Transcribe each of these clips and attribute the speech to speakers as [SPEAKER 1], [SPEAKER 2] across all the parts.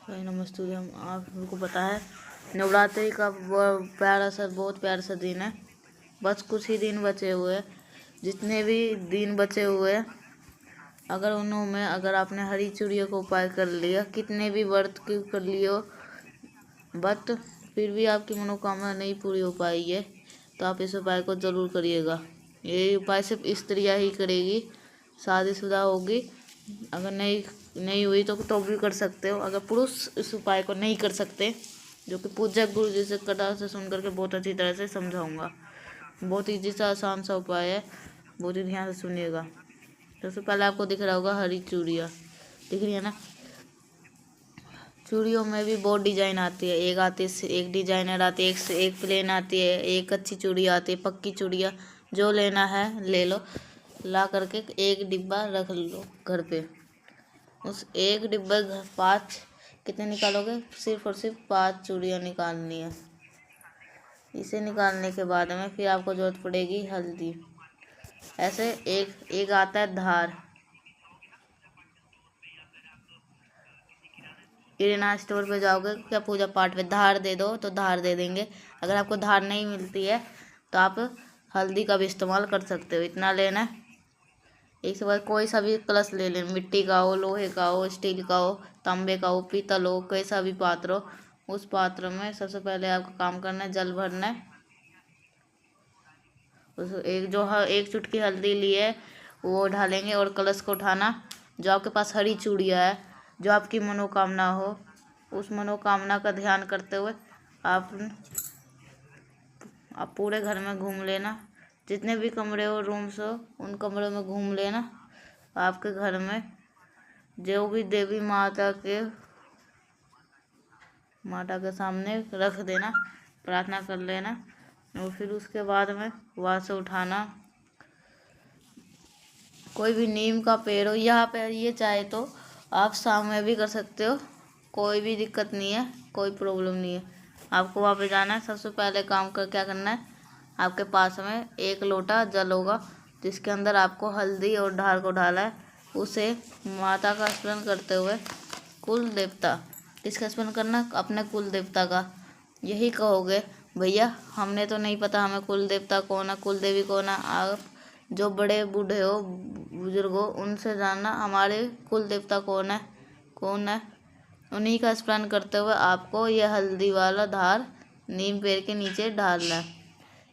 [SPEAKER 1] भाई नमस्ते। हम आप लोगों को पता है नवरात्रि का बहुत प्यारा सा दिन है। बस कुछ ही दिन बचे हुए हैं। जितने भी दिन बचे हुए हैं, अगर उनमें अगर आपने हरी चूड़ियों का उपाय कर लिया, कितने भी व्रत की कर लियो, बट फिर भी आपकी मनोकामना नहीं पूरी हो पाई है, तो आप इस उपाय को ज़रूर करिएगा। ये उपाय सिर्फ स्त्रियाँ ही करेगी, शादीशुदा होगी। अगर नहीं हुई तो भी कर सकते हो। अगर पुरुष इस उपाय को नहीं कर सकते, जो कि पूजक गुरु जी से कथा से सुन करके बहुत अच्छी तरह से समझाऊंगा। बहुत ईजी सा आसान सा उपाय है, बहुत ही ध्यान से सुनिएगा। सबसे पहले आपको दिख रहा होगा हरी चूड़ियाँ, दिख रही है ना। चूड़ियों में भी बहुत डिजाइन आती है। एक आती है, एक डिजाइनर आती है, एक से एक प्लेन आती है, एक अच्छी चूड़ी आती है, पक्की चूड़ियाँ। जो लेना है ले लो, ला करके एक डिब्बा रख लो घर पे। उस एक डिब्बे पाँच कितने निकालोगे? सिर्फ और सिर्फ 5 चूड़ियाँ निकालनी है। इसे निकालने के बाद में फिर आपको जरूरत पड़ेगी हल्दी। ऐसे एक आता है धार। किराना स्टोर पे जाओगे क्या, पूजा पाठ में धार दे दो तो धार दे देंगे। अगर आपको धार नहीं मिलती है तो आप हल्दी का भी इस्तेमाल कर सकते हो। इतना लेना है। एक से बाद कोई सा भी कलश ले लें, मिट्टी का हो, लोहे का हो, स्टील का हो, तांबे का हो, पीतल हो, कैसा भी पात्र हो। उस पात्र में सबसे पहले आपको काम करना है, जल भरना है। उस एक चुटकी हल्दी ली है वो ढालेंगे, और कलश को उठाना। जो आपके पास हरी चूड़ियाँ है, जो आपकी मनोकामना हो, उस मनोकामना का ध्यान करते हुए आप पूरे घर में घूम लेना। जितने भी कमरे हो, रूम्स हो, उन कमरों में घूम लेना। आपके घर में जो भी देवी माता के सामने रख देना, प्रार्थना कर लेना। और फिर उसके बाद में वहाँ से उठाना कोई भी नीम का पेड़ हो। यहाँ पे ये चाहे तो आप शाम में भी कर सकते हो, कोई भी दिक्कत नहीं है, कोई प्रॉब्लम नहीं है। आपको वहाँ पे जाना है। सबसे पहले काम कर क्या करना है, आपके पास में एक लोटा जल होगा, जिसके अंदर आपको हल्दी और धार को डाला है। उसे माता का स्मरण करते हुए कुल देवता, किसका स्मरण करना? अपने कुल देवता का। यही कहोगे, भैया हमने तो नहीं पता हमें कुल देवता कौन है, कुल देवी कौन है। आप जो बड़े बूढ़े हो, बुजुर्ग हो, उनसे जानना हमारे कुल देवता कौन है। उन्हीं का स्मरण करते हुए आपको यह हल्दी वाला धार नीम पेड़ के नीचे डालना है।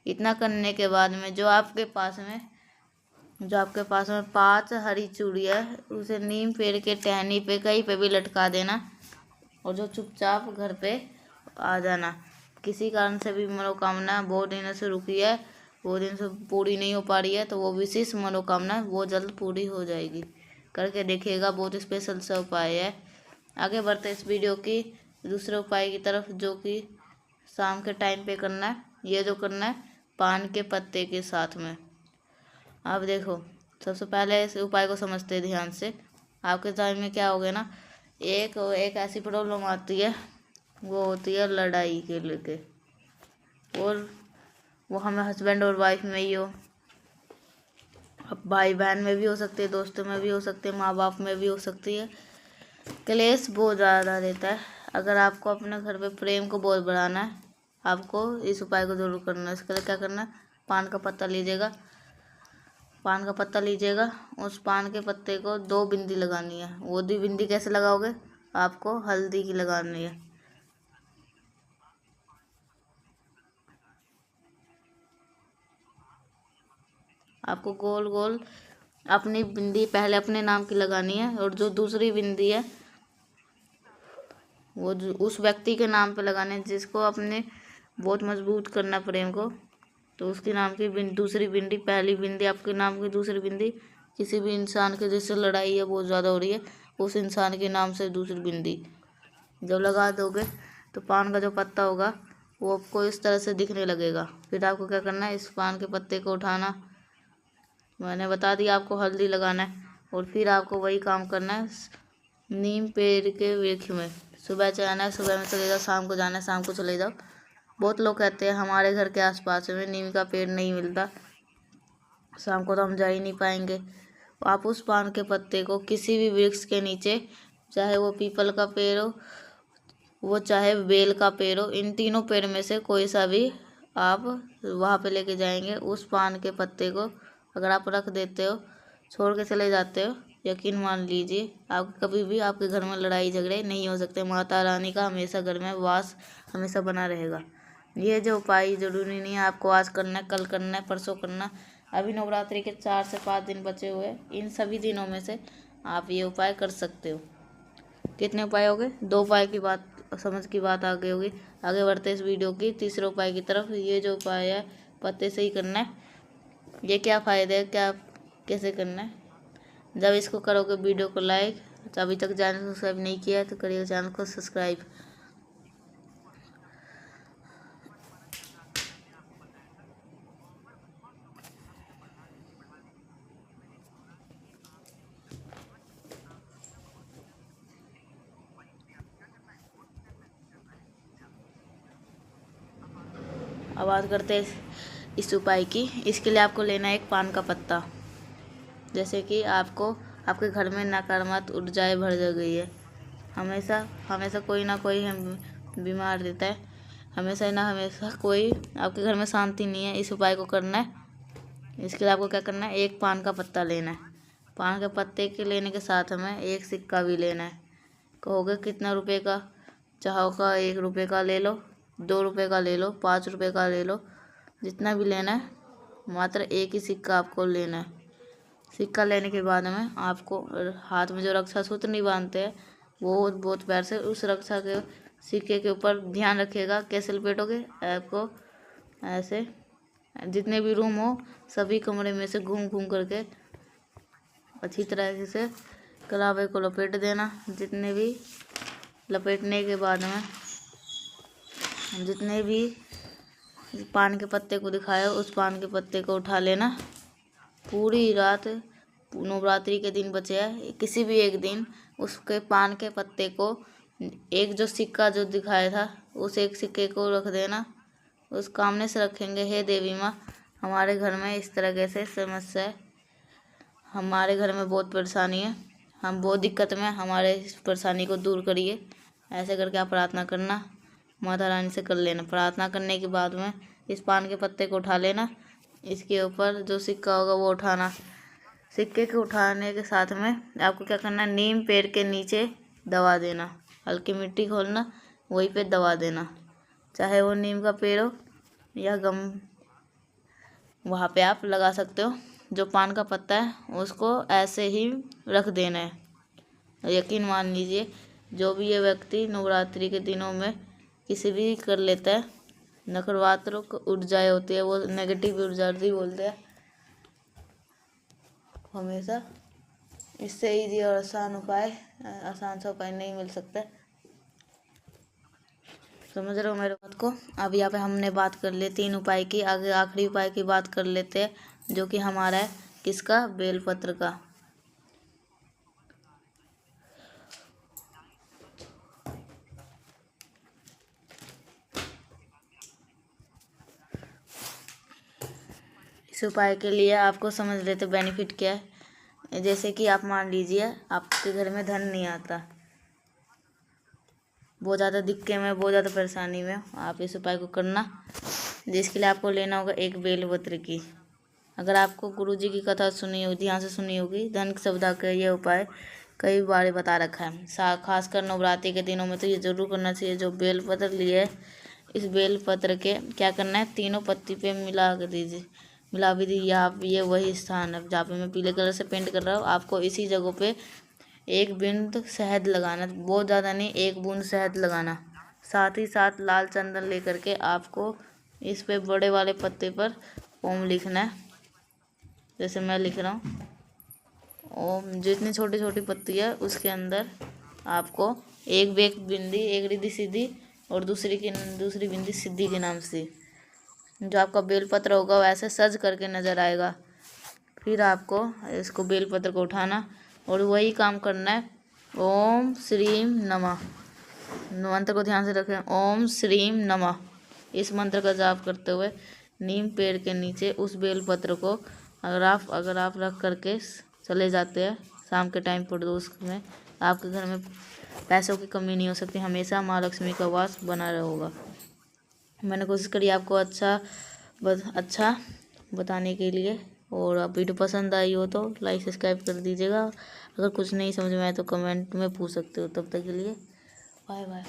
[SPEAKER 1] इतना करने के बाद में जो आपके पास में 5 हरी चूड़ियाँ है, उसे नीम पेड़ के टहनी पे कहीं पे भी लटका देना, और जो चुपचाप घर पे आ जाना। किसी कारण से भी मनोकामना बहुत दिनों से रुकी है, वो दिन से पूरी नहीं हो पा रही है, तो वो विशेष मनोकामना वो जल्द पूरी हो जाएगी। करके देखिएगा, बहुत स्पेशल सा उपाय है। आगे बढ़ते इस वीडियो की दूसरे उपाय की तरफ, जो कि शाम के टाइम पे करना है। ये जो करना है पान के पत्ते के साथ में। आप देखो, सबसे पहले इस उपाय को समझते हैं ध्यान से। आपके टाइम में क्या हो गया ना, एक ऐसी प्रॉब्लम आती है, वो होती है लड़ाई के लेके। और वो हमें हस्बैंड और वाइफ में ही हो, अब भाई बहन में भी हो सकती है, दोस्तों में भी हो सकती है, माँ बाप में भी हो सकती है। क्लेश बहुत ज़्यादा रहता है। अगर आपको अपने घर पे प्रेम को बहुत बढ़ाना है, आपको इस उपाय को ज़रूर करना है। इसके लिए क्या करना है, पान का पत्ता लीजिएगा। उस पान के पत्ते को 2 बिंदी लगानी है। वो 2 बिंदी कैसे लगाओगे, आपको हल्दी की लगानी है। आपको गोल गोल अपनी बिंदी पहले अपने नाम की लगानी है, और जो दूसरी बिंदी है वो उस व्यक्ति के नाम पे लगाने, जिसको अपने बहुत मजबूत करना प्रेम को। तो उसके नाम की दूसरी बिंदी, पहली बिंदी आपके नाम की, दूसरी बिंदी किसी भी इंसान के जिससे लड़ाई है बहुत ज़्यादा हो रही है, उस इंसान के नाम से दूसरी बिंदी जब लगा दोगे, तो पान का जो पत्ता होगा वो आपको इस तरह से दिखने लगेगा। फिर आपको क्या करना है, इस पान के पत्ते को उठाना, मैंने बता दिया आपको हल्दी लगाना है। और फिर आपको वही काम करना है नीम पेड़ के वृक्ष में। सुबह जाना है, सुबह में चले जाओ, शाम को जाना है, शाम को चले जाओ। बहुत लोग कहते हैं हमारे घर के आसपास में नीम का पेड़ नहीं मिलता, शाम को तो हम जा ही नहीं पाएंगे। आप उस पान के पत्ते को किसी भी वृक्ष के नीचे, चाहे वो पीपल का पेड़ हो, वो चाहे बेल का पेड़ हो, इन तीनों पेड़ में से कोई सा भी आप वहाँ पे लेके जाएंगे। उस पान के पत्ते को अगर आप रख देते हो, छोड़ के चले जाते हो, यकीन मान लीजिए आप कभी भी आपके घर में लड़ाई झगड़े नहीं हो सकते। माता रानी का हमेशा घर में वास हमेशा बना रहेगा। ये जो उपाय जरूरी नहीं है आपको आज करना है, कल करना है, परसों करना। अभी नवरात्रि के 4 से 5 दिन बचे हुए, इन सभी दिनों में से आप ये उपाय कर सकते हो। कितने उपाय हो गए? 2 उपाय की बात, समझ की बात आ गई होगी। आगे बढ़ते इस वीडियो की तीसरे उपाय की तरफ। ये जो उपाय है पत्ते से ही करना है। ये क्या फ़ायदे है, क्या कैसे करना है? जब इसको करोगे वीडियो को लाइक, तो अभी तक चैनल को सब्सक्राइब नहीं किया है तो करिए चैनल को सब्सक्राइब। अब बात करते हैं इस उपाय की। इसके लिए आपको लेना है एक पान का पत्ता। जैसे कि आपको आपके घर में नकारात्मक ऊर्जाएं भर गई है, हमेशा हमेशा कोई ना कोई बीमार रहता है, हमेशा कोई आपके घर में शांति नहीं है। इस उपाय को करना है। इसके लिए आपको क्या करना है, एक पान का पत्ता लेना है। पान के पत्ते के लेने के साथ हमें एक सिक्का भी लेना है। कहोगे कितना रुपए का चाहोगा? 1 रुपये का ले लो, 2 रुपये का ले लो, 5 रुपये का ले लो, जितना भी लेना है, मात्र एक ही सिक्का आपको लेना है। सिक्का लेने के बाद में आपको हाथ में जो रक्षा सूत्र नहीं बांधते हैं, वो बहुत पैर से उस रक्षा के सिक्के के ऊपर ध्यान रखिएगा। कैसे लपेटोगे? आपको ऐसे जितने भी रूम हो सभी कमरे में से घूम घूम करके अच्छी तरह से कलावे को लपेट देना। जितने भी लपेटने के बाद में जितने भी पान के पत्ते को दिखाया उस पान के पत्ते को उठा लेना। पूरी रात नवरात्रि के दिन बचे हैं, किसी भी एक दिन उसके पान के पत्ते को एक जो सिक्का जो दिखाया था उस एक सिक्के को रख देना। उस कामने से रखेंगे, हे देवी माँ हमारे घर में इस तरह से समस्या है, हमारे घर में बहुत परेशानी है, हम बहुत दिक्कत में, हमारे इस परेशानी को दूर करिए। ऐसे करके आप प्रार्थना करना, माता रानी से कर लेना। प्रार्थना करने के बाद में इस पान के पत्ते को उठा लेना। इसके ऊपर जो सिक्का होगा वो उठाना। सिक्के के उठाने के साथ में आपको क्या करना, नीम पेड़ के नीचे दबा देना। हल्की मिट्टी खोलना, वहीं पे दबा देना, चाहे वो नीम का पेड़ हो या गम, वहाँ पे आप लगा सकते हो। जो पान का पत्ता है उसको ऐसे ही रख देना है। यकीन मान लीजिए जो भी ये व्यक्ति नवरात्रि के दिनों में किसी भी कर लेता है, नकारात्मक ऊर्जाएं होती है, वो नेगेटिव ऊर्जा बोलते हैं, हमेशा इससे ईजी और आसान सा उपाय नहीं मिल सकता। समझ रहे हो मेरे बात को? अब यहाँ पे हमने बात कर ली 3 उपाय की। आगे आखिरी उपाय की बात कर लेते हैं, जो कि हमारा है किसका? बेलपत्र का। इस उपाय के लिए आपको समझ लेते बेनिफिट क्या है। जैसे कि आप मान लीजिए आपके घर में धन नहीं आता, बहुत ज़्यादा दिक्कत में, बहुत ज़्यादा परेशानी में, आप इस उपाय को करना। जिसके लिए आपको लेना होगा एक बेलपत्र की। अगर आपको गुरुजी की कथा सुनी होगी, ध्यान से सुनी होगी, धन सौदा का ये उपाय कई बार बता रखा है। खासकर नवरात्रि के दिनों में तो ये जरूर करना चाहिए। जो बेलपत्र लिए है, इस बेलपत्र के क्या करना है, तीनों पत्ती पे मिला कर दीजिए। मिला भी दी। यहाँ ये वही स्थान है जहाँ पे मैं पीले कलर से पेंट कर रहा हूँ। आपको इसी जगह पे एक बूंद शहद लगाना, बहुत ज़्यादा नहीं, 1 बूंद शहद लगाना। साथ ही साथ लाल चंदन लेकर के आपको इस पे बड़े वाले पत्ते पर ओम लिखना है। जैसे मैं लिख रहा हूँ ओम। जितनी छोटी छोटी पत्ती है उसके अंदर आपको एक बिंदी, एक रिद्धि सिद्धि और दूसरी बिंदी सिद्धि के नाम से जो आपका बेलपत्र होगा वो ऐसे सज करके नज़र आएगा। फिर आपको इसको बेलपत्र को उठाना और वही काम करना है। ओम श्रीम नमः, मंत्र को ध्यान से रखें। ओम श्रीम नमः, इस मंत्र का जाप करते हुए नीम पेड़ के नीचे उस बेलपत्र को अगर आप रख करके चले जाते हैं शाम के टाइम पर, तो उसमें आपके घर में पैसों की कमी नहीं हो सकती, हमेशा माँ लक्ष्मी का वास बना रहेगा। मैंने कोशिश करी आपको अच्छा बताने के लिए। और आप वीडियो पसंद आई हो तो लाइक सब्सक्राइब कर दीजिएगा। अगर कुछ नहीं समझ में आए तो कमेंट में पूछ सकते हो। तब तक के लिए बाय बाय।